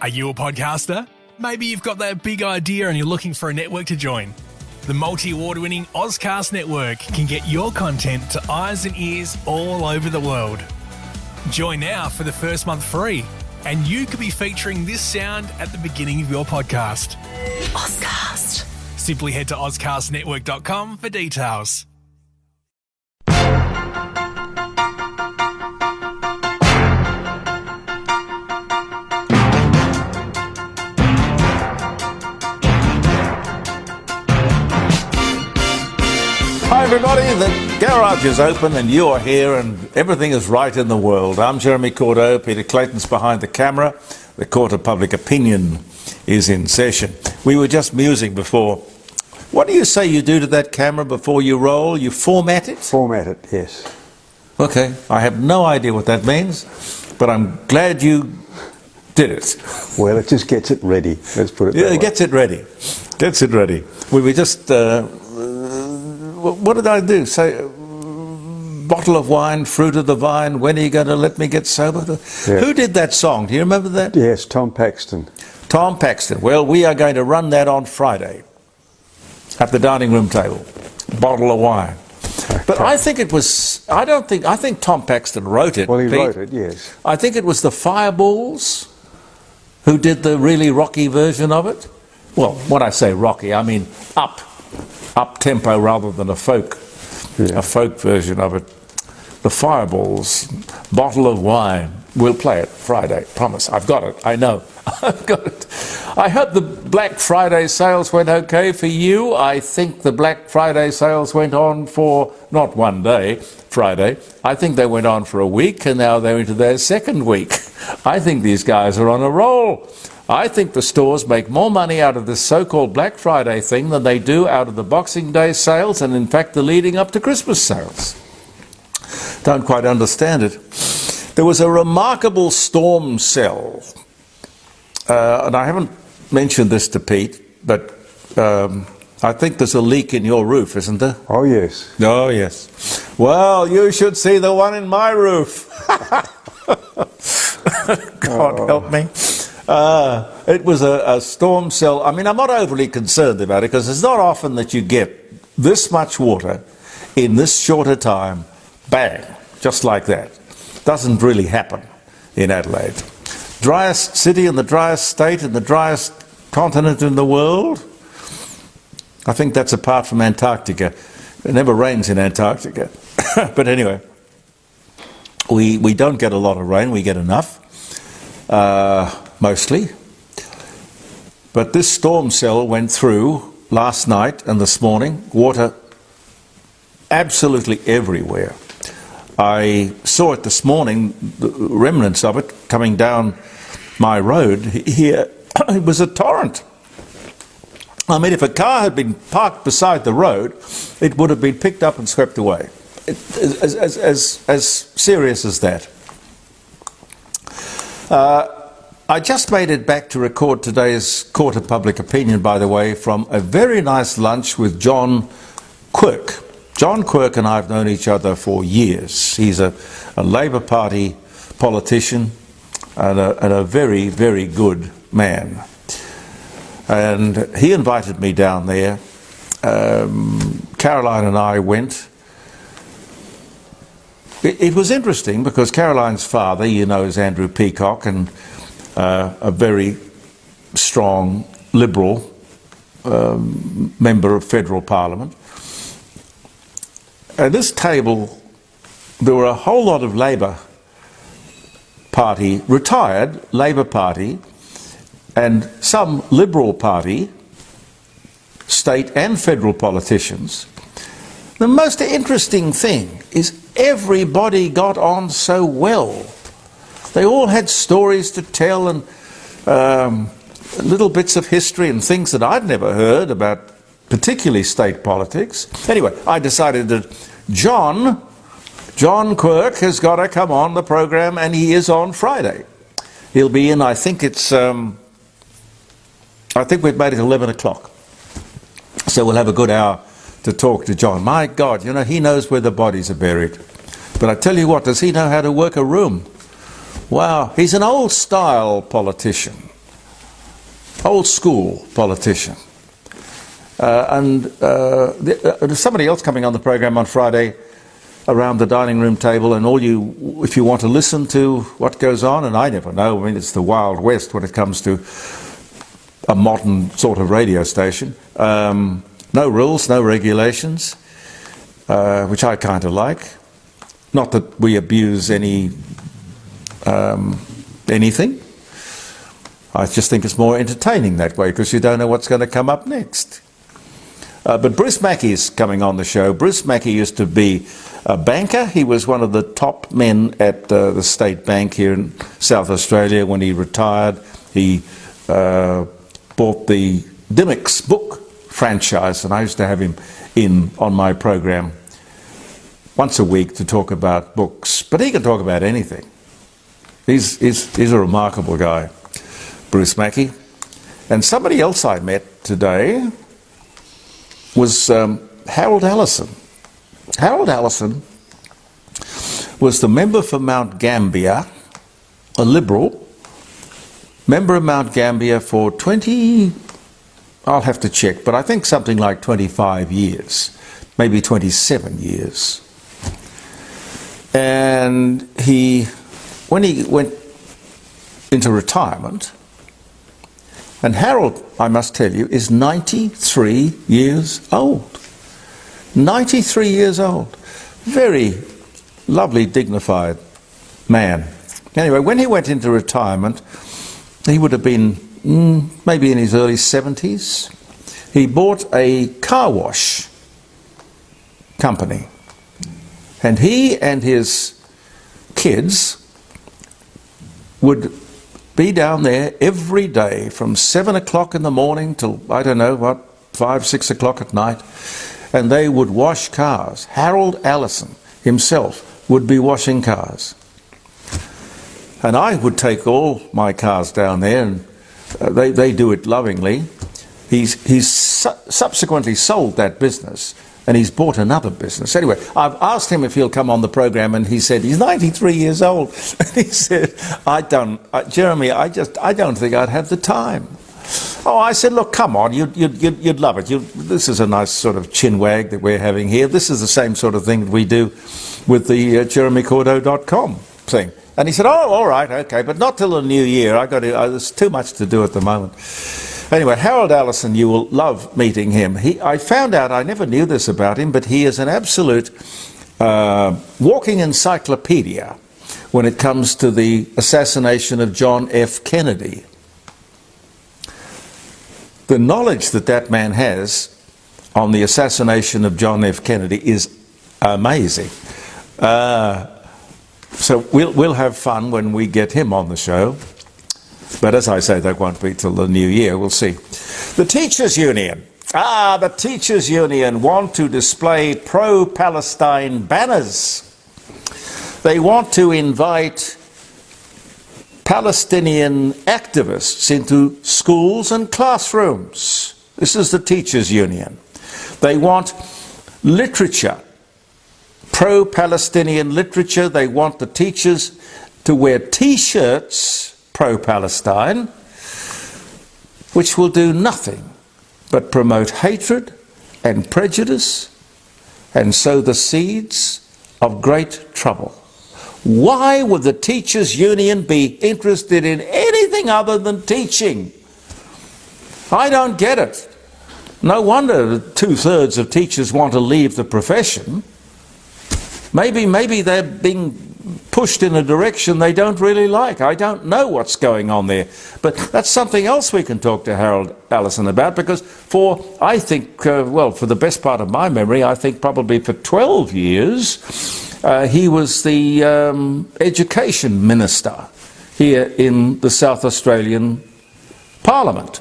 Are you a podcaster? Maybe you've got that big idea and you're looking for a network to join. The multi-award-winning Ozcast Network can get your content to eyes and ears all over the world. Join now for the first month free, and you could be featuring this sound at the beginning of your podcast. Ozcast. Simply head to ozcastnetwork.com for details. Hi everybody, the garage is open and you are here and everything is right in the world. I'm Jeremy Cordeaux, Peter Clayton's behind the camera. The Court of Public Opinion is in session. We were just musing before. What do you say you do to that camera before you roll? You format it? Format it, yes. Okay, I have no idea what that means, but I'm glad you did it. Well, it just gets it ready, let's put it that way. It gets it ready. Gets it ready. We were just... what did I do? Say, bottle of wine, fruit of the vine, when are you going to let me get sober? Yeah. Who did that song? Do you remember that? Yes, Tom Paxton. Tom Paxton. Well, we are going to run that on Friday at the dining room table. Bottle of wine. Okay. But I think it was, I think Tom Paxton wrote it. Well, he Pete. wrote it, yes. I think it was the Fireballs who did the really rocky version of it. Well, when I say rocky, I mean up tempo rather than a folk version of it. The Fireballs, Bottle of Wine. We'll play it Friday, promise. I've got it, I know. I've got it. I hope the Black Friday sales went okay for you. I think the Black Friday sales went on for not one day, Friday. I think they went on for a week and now they're into their second week. I think these guys are on a roll. I think the stores make more money out of this so-called Black Friday thing than they do out of the Boxing Day sales and in fact the leading up to Christmas sales. Don't quite understand it. There was a remarkable storm cell, and I haven't mentioned this to Pete, but I think there's a leak in your roof, isn't there? Oh, yes. Oh, yes. Well, you should see the one in my roof. God help me. It was a storm cell. I mean, I'm not overly concerned about it because it's not often that you get this much water in this shorter time, bang, just like that. Doesn't really happen in Adelaide. Driest city in the driest state in the driest continent in the world. I think that's apart from Antarctica. It never rains in Antarctica. But anyway, we don't get a lot of rain, we get enough. Mostly. But this storm cell went through last night and this morning, water absolutely everywhere. I saw it this morning, the remnants of it coming down my road here. It was a torrent. I mean, if a car had been parked beside the road, it would have been picked up and swept away. As serious as that. I just made it back to record today's Court of Public Opinion, by the way, from a very nice lunch with John Quirk. John Quirk and I have known each other for years. He's a Labour Party politician and a very, very good man. And he invited me down there. Caroline and I went. It was interesting because Caroline's father, you know, is Andrew Peacock, and a very strong Liberal member of federal parliament. At this table, there were a whole lot of Labour Party, retired Labour Party, and some Liberal Party, state and federal politicians. The most interesting thing is everybody got on so well. They all had stories to tell and little bits of history and things that I'd never heard about, particularly state politics. Anyway, I decided that John Quirk has got to come on the program, and he is on Friday. He'll be in, I think it's, I think we've made it 11 o'clock. So we'll have a good hour to talk to John. My God, you know, he knows where the bodies are buried. But I tell you what, does he know how to work a room? Wow, he's an old-style politician. old school politician. There's somebody else coming on the program on Friday around the dining room table, and if you want to listen to what goes on, and I never know, I mean, it's the Wild West when it comes to a modern sort of radio station. No rules, no regulations, which I kind of like. Not that we abuse anything. I just think it's more entertaining that way, because you don't know what's going to come up next. But Bruce Mackey's coming on the show. Bruce Mackey used to be a banker. He was one of the top men at the State Bank here in South Australia. When he retired, he bought the Dymocks book franchise, and I used to have him in on my program once a week to talk about books. But he can talk about anything. He's a remarkable guy, Bruce Mackey. And somebody else I met today was Harold Allison. Harold Allison was the member for Mount Gambier, a Liberal, member of Mount Gambier for 20, I'll have to check, but I think something like 25 years, maybe 27 years. And when he went into retirement, and Harold, I must tell you, is 93 years old. 93 years old. Very lovely, dignified man. Anyway, when he went into retirement, he would have been maybe in his early 70s. He bought a car wash company. And he and his kids would be down there every day from 7 o'clock in the morning till, I don't know what, 5, 6 o'clock at night, and they would wash cars. Harold Allison himself would be washing cars. And I would take all my cars down there, and they do it lovingly. He's subsequently sold that business, and he's bought another business. Anyway, I've asked him if he'll come on the program, and he said he's 93 years old. And he said, Jeremy, I don't think I'd have the time. Oh, I said, look, come on, you'd love it. This is a nice sort of chin wag that we're having here. This is the same sort of thing that we do with the jeremycordo.com thing. And he said, oh, all right, okay, but not till the new year. There's too much to do at the moment. Anyway, Harold Allison, you will love meeting him. I found out, I never knew this about him, but he is an absolute walking encyclopedia when it comes to the assassination of John F. Kennedy. The knowledge that man has on the assassination of John F. Kennedy is amazing. So we'll have fun when we get him on the show. But as I say, that won't be till the new year. We'll see. The Teachers Union. The Teachers Union want to display pro-Palestine banners. They want to invite Palestinian activists into schools and classrooms. This is the Teachers Union. They want literature, pro-Palestinian literature. They want the teachers to wear T-shirts pro-Palestine, which will do nothing but promote hatred and prejudice and sow the seeds of great trouble. Why would the Teachers Union be interested in anything other than teaching? I don't get it. No wonder 2/3 of teachers want to leave the profession. Maybe they're being pushed in a direction they don't really like. I don't know what's going on there. But that's something else we can talk to Harold Allison about, because for the best part of my memory, I think probably for 12 years, he was the education minister here in the South Australian Parliament.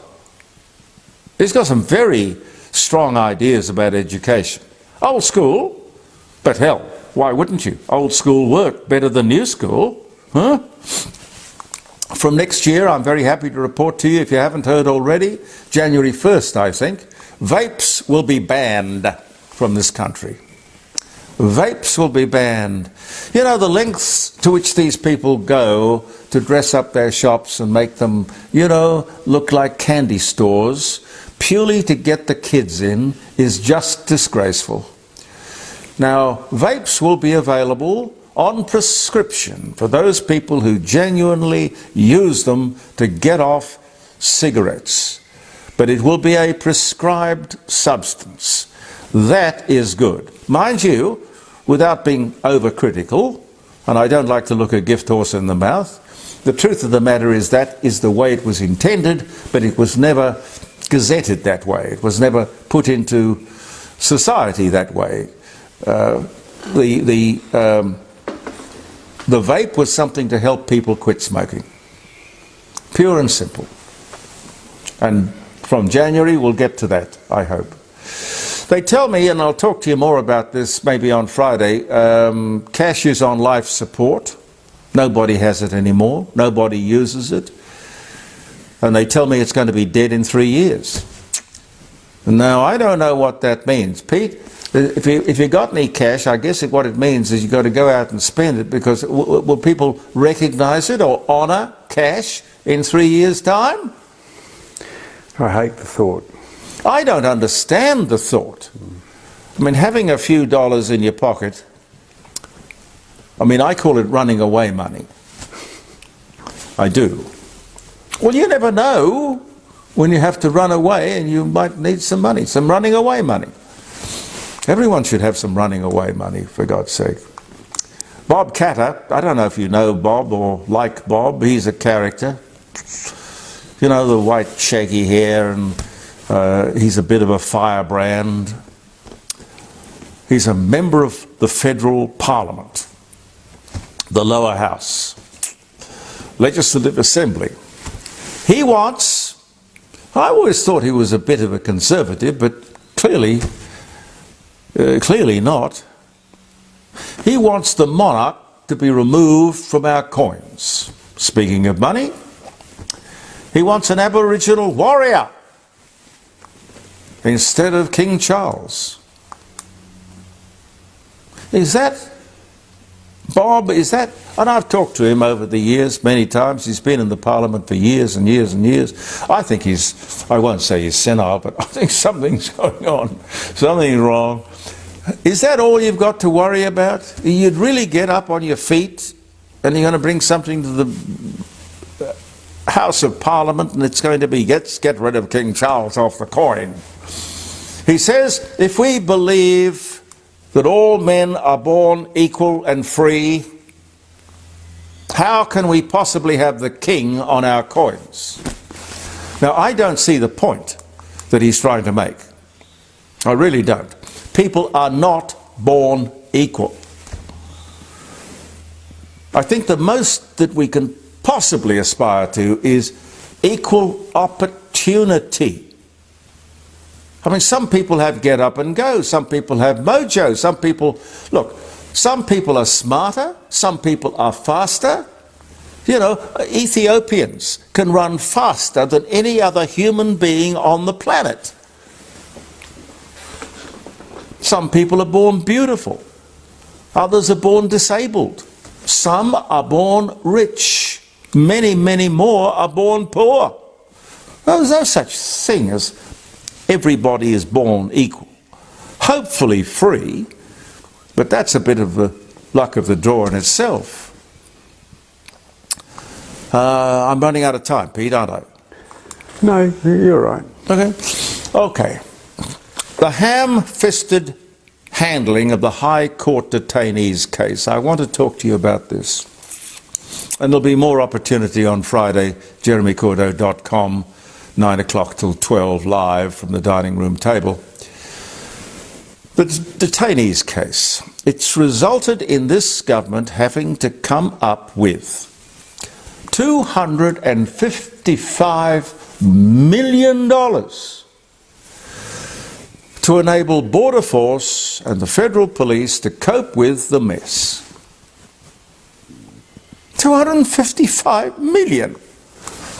He's got some very strong ideas about education. Old school, but hell, why wouldn't you? Old school work better than new school, huh? From next year, I'm very happy to report to you, if you haven't heard already, January 1st, I think, vapes will be banned from this country. Vapes will be banned. You know, the lengths to which these people go to dress up their shops and make them, you know, look like candy stores, purely to get the kids in, is just disgraceful. Now, vapes will be available on prescription for those people who genuinely use them to get off cigarettes. But it will be a prescribed substance. That is good. Mind you, without being overcritical, and I don't like to look a gift horse in the mouth, the truth of the matter is that is the way it was intended, but it was never gazetted that way. It was never put into society that way. The vape was something to help people quit smoking. Pure and simple. And from January we'll get to that, I hope. They tell me, and I'll talk to you more about this maybe on Friday, cash is on life support. Nobody has it anymore. Nobody uses it. And they tell me it's going to be dead in 3 years. Now, I don't know what that means. Pete, if you got any cash, I guess what it means is you've got to go out and spend it, because will people recognise it or honour cash in 3 years' time? I hate the thought. I don't understand the thought. I mean, having a few dollars in your pocket, I mean, I call it running away money. I do. Well, you never know when you have to run away and you might need some money, some running away money. Everyone should have some running away money, for God's sake. Bob Catter, I don't know if you know Bob or like Bob, he's a character. You know, the white shaggy hair, and he's a bit of a firebrand. He's a member of the Federal Parliament, the lower house, Legislative Assembly. He wants, I always thought he was a bit of a conservative, but clearly not. He wants the monarch to be removed from our coins. Speaking of money, he wants an aboriginal warrior instead of King Charles. Is that, Bob, is that, and I've talked to him over the years many times, he's been in the Parliament for years and years and years. I think he's, I won't say he's senile, but I think something's going on, something wrong. Is that all you've got to worry about? You'd really get up on your feet and you're going to bring something to the House of Parliament and it's going to be, get rid of King Charles off the coin. He says, if we believe that all men are born equal and free, how can we possibly have the king on our coins? Now, I don't see the point that he's trying to make. I really don't. People are not born equal. I think the most that we can possibly aspire to is equal opportunity. I mean, some people have get up and go, some people have mojo, some people, look, some people are smarter, some people are faster. You know, Ethiopians can run faster than any other human being on the planet. Some people are born beautiful, others are born disabled, some are born rich, many, many more are born poor. There's no such thing as everybody is born equal. Hopefully free, but that's a bit of the luck of the draw in itself. I'm running out of time, Pete, aren't I? No, you're right. Okay. The ham-fisted handling of the High Court detainees case. I want to talk to you about this. And there'll be more opportunity on Friday, jeremycordo.com, 9 o'clock till 12, live from the dining room table. The detainees case. It's resulted in this government having to come up with $255 million to enable Border Force and the Federal Police to cope with the mess. 255 million.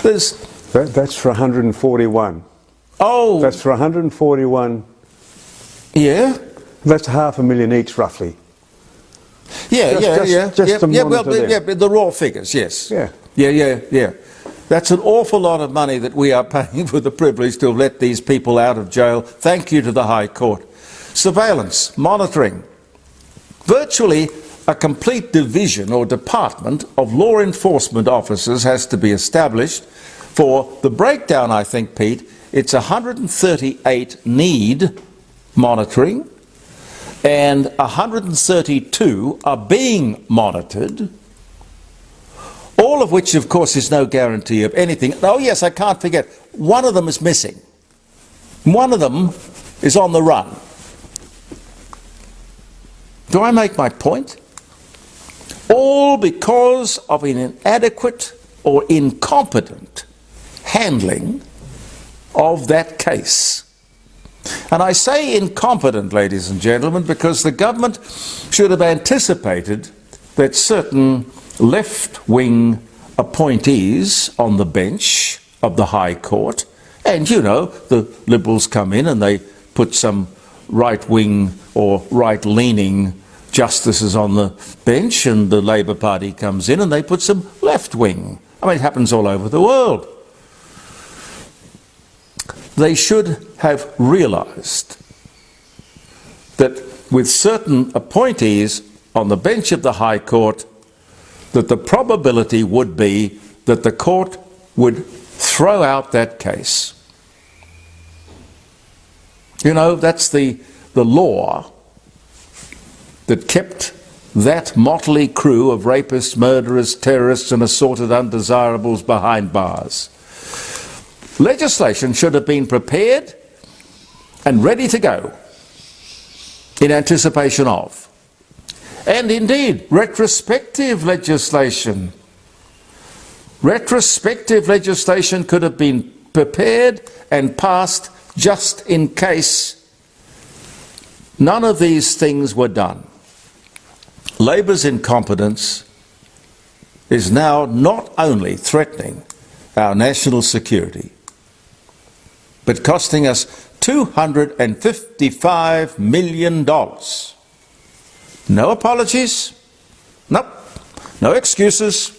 That's for 141. Oh. That's for 141. Yeah? That's 500,000 each, roughly. Just to monitor them. But the raw figures, yes. Yeah. Yeah. That's an awful lot of money that we are paying for the privilege to have let these people out of jail. Thank you to the High Court. Surveillance, monitoring. Virtually a complete division or department of law enforcement officers has to be established. For the breakdown, I think, Pete, it's 138 need monitoring and 132 are being monitored. All of which, of course, is no guarantee of anything. Oh, yes, I can't forget. One of them is missing. One of them is on the run. Do I make my point? All because of an inadequate or incompetent handling of that case. And I say incompetent, ladies and gentlemen, because the government should have anticipated that certain left-wing appointees on the bench of the High Court, and you know, the Liberals come in and they put some right-wing or right-leaning justices on the bench, and the Labour Party comes in and they put some left-wing. I mean, it happens all over the world. They should have realised that with certain appointees on the bench of the High Court, that the probability would be that the court would throw out that case. You know, that's the law that kept that motley crew of rapists, murderers, terrorists and assorted undesirables behind bars. Legislation should have been prepared and ready to go in anticipation of. And indeed, retrospective legislation. Retrospective legislation could have been prepared and passed just in case none of these things were done. Labour's incompetence is now not only threatening our national security, but costing us $255 million. No apologies, nope, no excuses.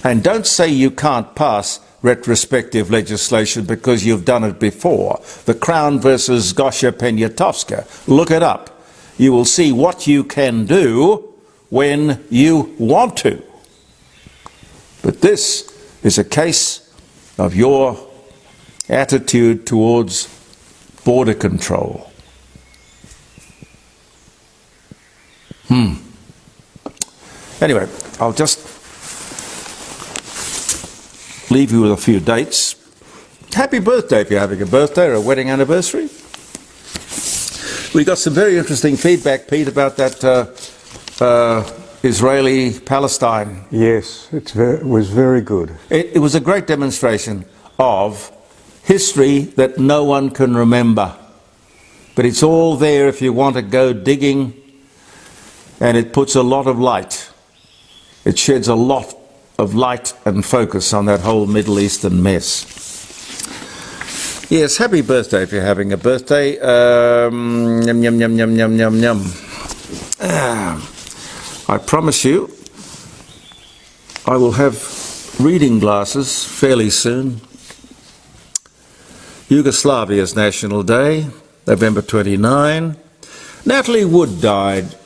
And don't say you can't pass retrospective legislation because you've done it before. The Crown versus Gosha Poniatowska. Look it up. You will see what you can do when you want to. But this is a case of your attitude towards border control. Anyway, I'll just leave you with a few dates. Happy birthday if you're having a birthday or a wedding anniversary. We got some very interesting feedback, Pete, about that Israeli-Palestine. Yes, it was very good. It was a great demonstration of history that no one can remember. But it's all there if you want to go digging, and it puts a lot of light. It sheds a lot of light and focus on that whole Middle Eastern mess. Yes, happy birthday if you're having a birthday. Yum, yum, yum, yum, yum, yum, yum. I promise you, I will have reading glasses fairly soon. Yugoslavia's National Day, November 29. Natalie Wood died.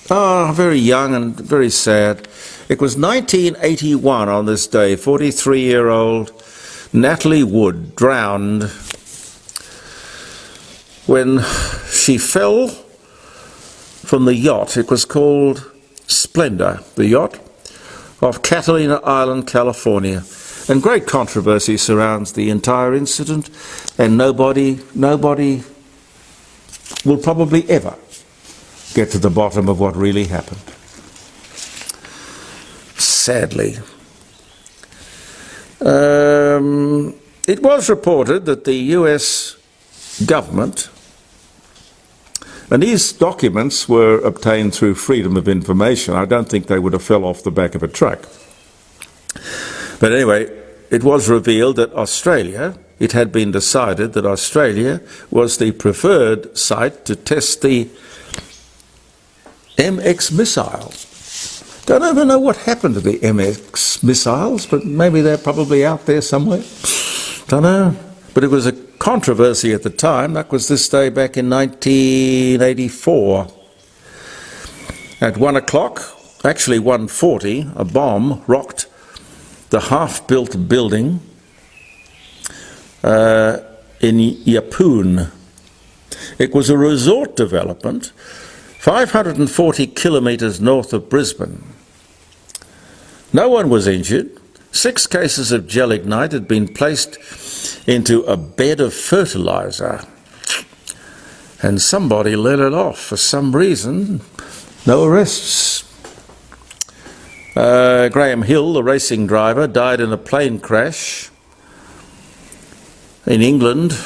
Oh, very young and very sad. It was 1981 on this day, 43-year-old Natalie Wood drowned when she fell from the yacht. It was called Splendor, the yacht, off Catalina Island, California. And great controversy surrounds the entire incident, and nobody will probably ever get to the bottom of what really happened. Sadly. It was reported that the US government, and these documents were obtained through freedom of information. I don't think they would have fell off the back of a truck. But anyway, it was revealed that Australia, it had been decided that Australia was the preferred site to test the MX missile. Don't even know what happened to the MX missiles, but maybe they're probably out there somewhere. Don't know. But it was a controversy at the time. That was this day back in 1984. At 1 o'clock, actually 1:40, a bomb rocked the half-built building in Yapoon. It was a resort development 540 kilometres north of Brisbane. No one was injured. 6 cases of gelignite had been placed into a bed of fertiliser, and somebody let it off for some reason. No arrests. Graham Hill, the racing driver, died in a plane crash. In England,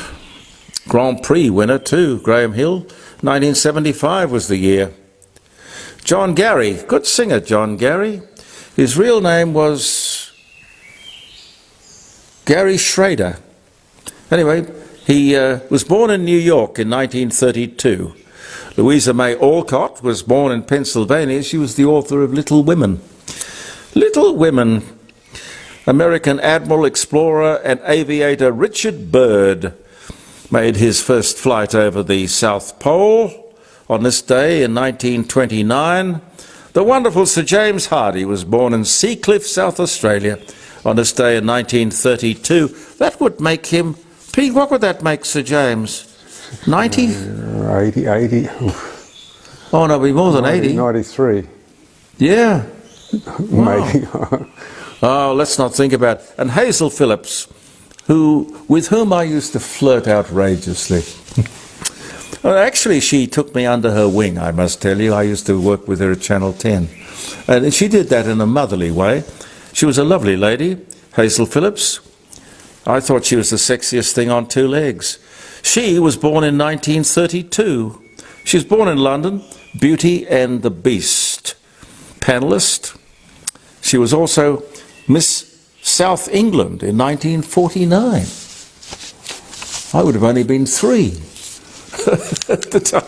Grand Prix winner too, Graham Hill. 1975 was the year. John Gary, good singer John Gary. His real name was Gary Schrader. Anyway, he was born in New York in 1932. Louisa May Alcott was born in Pennsylvania. She was the author of Little Women. Little Women. American admiral, explorer and aviator Richard Byrd made his first flight over the South Pole on this day in 1929. The wonderful Sir James Hardy was born in Seacliff, South Australia on this day in 1932. That would make him, Pete, what would that make Sir James? 90? 80. Oh, no, it'd be more than 80. 93. Yeah. Maybe. Oh, let's not think about it. And Hazel Phillips, with whom I used to flirt outrageously. Well, actually, she took me under her wing, I must tell you. I used to work with her at Channel 10. And she did that in a motherly way. She was a lovely lady, Hazel Phillips. I thought she was the sexiest thing on 2 legs. She was born in 1932. She was born in London, Beauty and the Beast panellist. She was also Miss South England in 1949. I would have only been 3 at the time.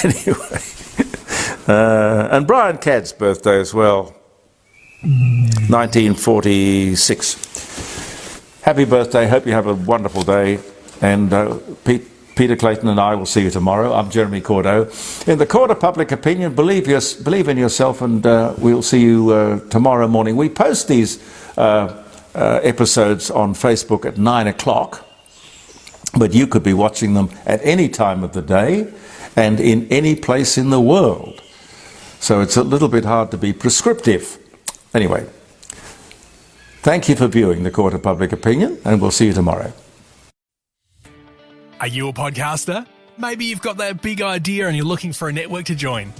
Anyway, and Brian Cadd's birthday as well, 1946. Happy birthday, hope you have a wonderful day, and Peter Clayton and I will see you tomorrow. I'm Jeremy Cordeaux. In the court of public opinion, believe in yourself, and we'll see you tomorrow morning. We post these episodes on Facebook at 9 o'clock, but you could be watching them at any time of the day and in any place in the world. So it's a little bit hard to be prescriptive. Anyway, thank you for viewing the Court of Public Opinion, and we'll see you tomorrow. Are you a podcaster? Maybe you've got that big idea and you're looking for a network to join.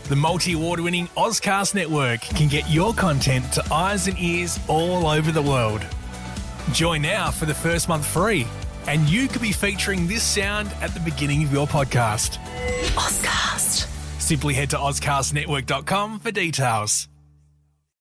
The multi-award-winning Ozcast network can get your content to eyes and ears all over the world. Join now for the first month free, and you could be featuring this sound at the beginning of your podcast. Ozcast. Simply head to ozcastnetwork.com for details.